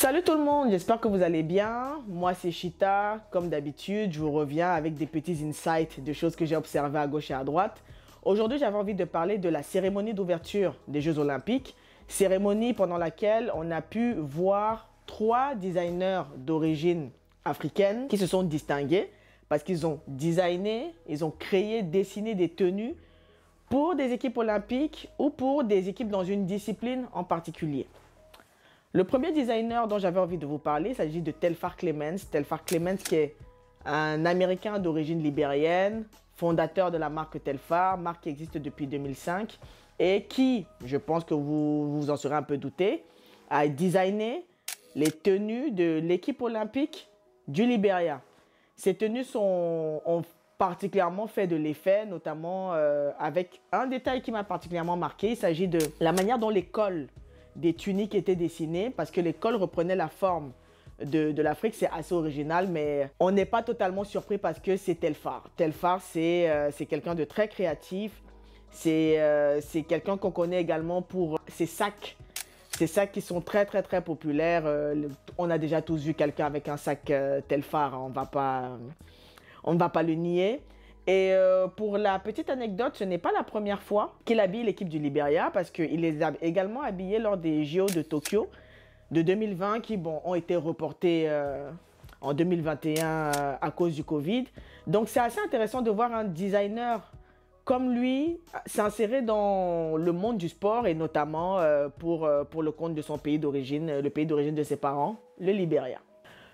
Salut tout le monde, j'espère que vous allez bien. Moi c'est Chita, comme d'habitude, je vous reviens avec des petits insights de choses que j'ai observées à gauche et à droite. Aujourd'hui, j'avais envie de parler de la cérémonie d'ouverture des Jeux Olympiques, cérémonie pendant laquelle on a pu voir 3 designers d'origine africaine qui se sont distingués parce qu'ils ont designé, ils ont créé, dessiné des tenues pour des équipes olympiques ou pour des équipes dans une discipline en particulier. Le premier designer dont j'avais envie de vous parler, il s'agit de Telfar Clemens. Telfar Clemens qui est un Américain d'origine libérienne, fondateur de la marque Telfar, marque qui existe depuis 2005 et qui, je pense que vous vous en serez un peu douté, a designé les tenues de l'équipe olympique du Libéria. Ces tenues ont particulièrement fait de l'effet, notamment avec un détail qui m'a particulièrement marqué. Il s'agit de la manière dont les cols des tuniques étaient dessinées parce que les cols reprenaient la forme de l'Afrique. C'est assez original, mais on n'est pas totalement surpris parce que c'est Telfar. Telfar, c'est quelqu'un de très créatif. C'est quelqu'un qu'on connaît également pour ses sacs. Ces sacs qui sont très populaires. On a déjà tous vu quelqu'un avec un sac Telfar, on ne va pas le nier. Et pour la petite anecdote, ce n'est pas la première fois qu'il habille l'équipe du Libéria parce qu'il les a également habillés lors des JO de Tokyo de 2020 qui ont été reportés en 2021 à cause du Covid. Donc c'est assez intéressant de voir un designer comme lui s'insérer dans le monde du sport et notamment pour le compte de son pays d'origine, le pays d'origine de ses parents, le Libéria.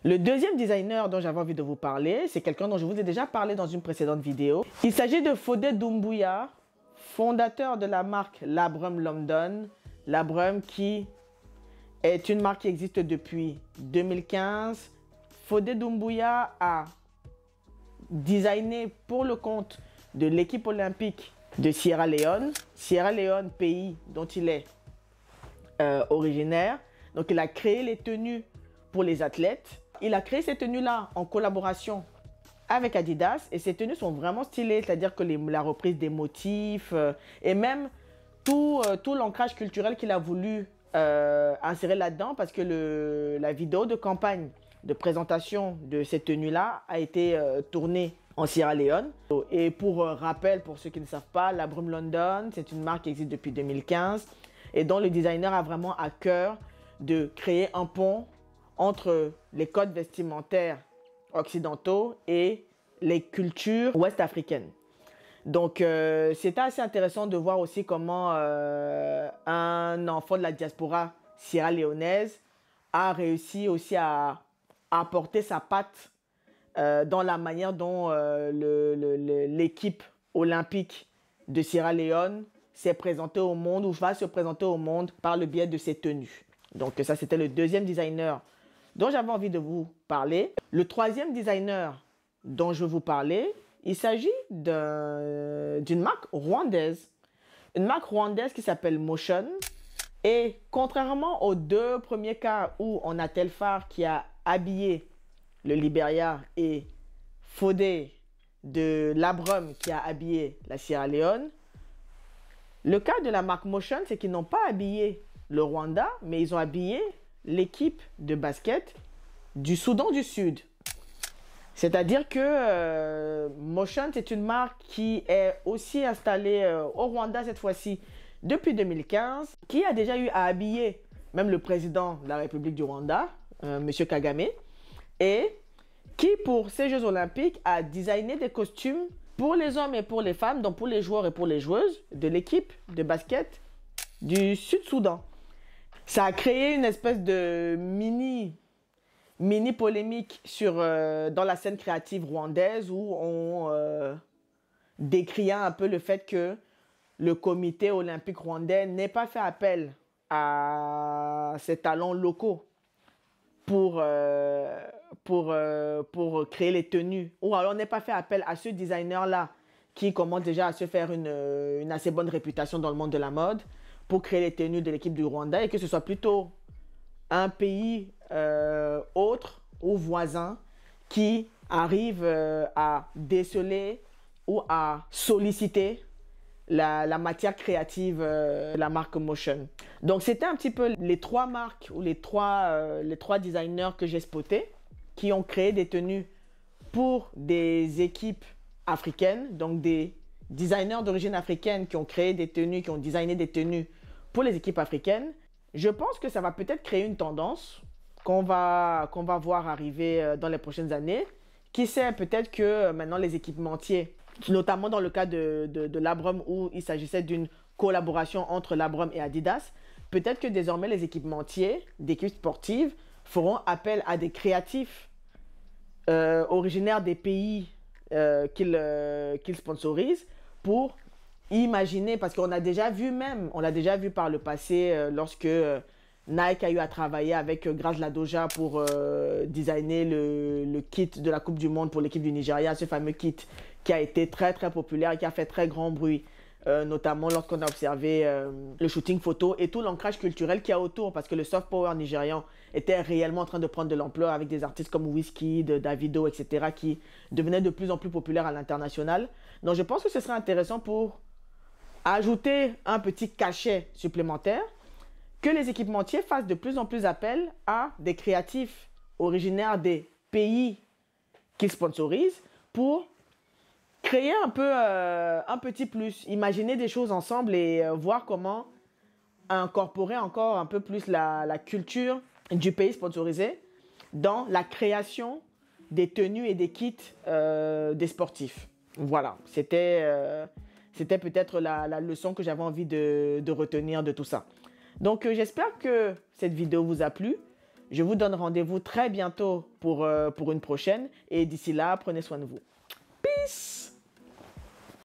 Le deuxième designer dont j'avais envie de vous parler, c'est quelqu'un dont je vous ai déjà parlé dans une précédente vidéo. Il s'agit de Fodé Doumbouya, fondateur de la marque Labrum London. Labrum qui est une marque qui existe depuis 2015. Fodé Doumbouya a designé pour le compte de l'équipe olympique de Sierra Leone. Sierra Leone, pays dont il est originaire. Donc il a créé les tenues pour les athlètes. Il a créé ces tenues-là en collaboration avec Adidas et ces tenues sont vraiment stylées, c'est-à-dire que la reprise des motifs et même tout l'ancrage culturel qu'il a voulu insérer là-dedans parce que la vidéo de campagne de présentation de ces tenues-là a été tournée en Sierra Leone. Et pour rappel, pour ceux qui ne savent pas, Labrum London, c'est une marque qui existe depuis 2015 et dont le designer a vraiment à cœur de créer un pont entre les codes vestimentaires occidentaux et les cultures ouest-africaines. Donc, c'était assez intéressant de voir aussi comment un enfant de la diaspora sierra-léonaise a réussi aussi à apporter sa patte dans la manière dont l'équipe olympique de Sierra Leone s'est présentée au monde ou va se présenter au monde par le biais de ses tenues. Donc, ça, c'était le deuxième designer dont j'avais envie de vous parler. Le troisième designer dont je vais vous parler, il s'agit d'une marque rwandaise. Une marque rwandaise qui s'appelle Motion. Et contrairement aux deux premiers cas où on a Telfar qui a habillé le Libéria et Fodé de Labrum qui a habillé la Sierra Leone, le cas de la marque Motion, c'est qu'ils n'ont pas habillé le Rwanda, mais ils ont habillé l'équipe de basket du Soudan du Sud. C'est-à-dire que Motion, c'est une marque qui est aussi installée au Rwanda cette fois-ci depuis 2015, qui a déjà eu à habiller même le président de la République du Rwanda, M. Kagame, et qui pour ces Jeux Olympiques a designé des costumes pour les hommes et pour les femmes, donc pour les joueurs et pour les joueuses de l'équipe de basket du Sud-Soudan. Ça a créé une espèce de mini polémique dans la scène créative rwandaise où on décriait un peu le fait que le comité olympique rwandais n'ait pas fait appel à ses talents locaux pour créer les tenues. Ou alors n'ait pas fait appel à ce designer-là qui commence déjà à se faire une assez bonne réputation dans le monde de la mode pour créer les tenues de l'équipe du Rwanda et que ce soit plutôt un pays autre ou voisin qui arrive à déceler ou à solliciter la matière créative, la marque Motion. Donc c'était un petit peu les trois marques ou les trois designers que j'ai spotés qui ont créé des tenues pour des équipes africaines, donc des designers d'origine africaine qui ont créé des tenues, qui ont designé des tenues pour les équipes africaines. Je pense que ça va peut-être créer une tendance qu'on va voir arriver dans les prochaines années. Qui sait, peut-être que maintenant les équipementiers, notamment dans le cas de Labrum où il s'agissait d'une collaboration entre Labrum et Adidas, peut-être que désormais les équipementiers d'équipes sportives feront appel à des créatifs originaires des pays qu'ils sponsorisent pour imaginer, parce qu'on a déjà vu on l'a déjà vu par le passé lorsque Nike a eu à travailler avec Graz Ladoja pour designer le kit de la Coupe du Monde pour l'équipe du Nigeria, ce fameux kit qui a été très très populaire et qui a fait très grand bruit, notamment lorsqu'on a observé le shooting photo et tout l'ancrage culturel qu'il y a autour, parce que le soft power nigérian était réellement en train de prendre de l'ampleur avec des artistes comme Wizkid, Davido, etc. qui devenaient de plus en plus populaires à l'international. Donc je pense que ce serait intéressant pour ajouter un petit cachet supplémentaire, que les équipementiers fassent de plus en plus appel à des créatifs originaires des pays qu'ils sponsorisent pour créer un peu un petit plus, imaginer des choses ensemble et voir comment incorporer encore un peu plus la culture du pays sponsorisé dans la création des tenues et des kits des sportifs. Voilà, c'était peut-être la leçon que j'avais envie de retenir de tout ça. Donc j'espère que cette vidéo vous a plu. Je vous donne rendez-vous très bientôt pour une prochaine. Et d'ici là, prenez soin de vous. Peace!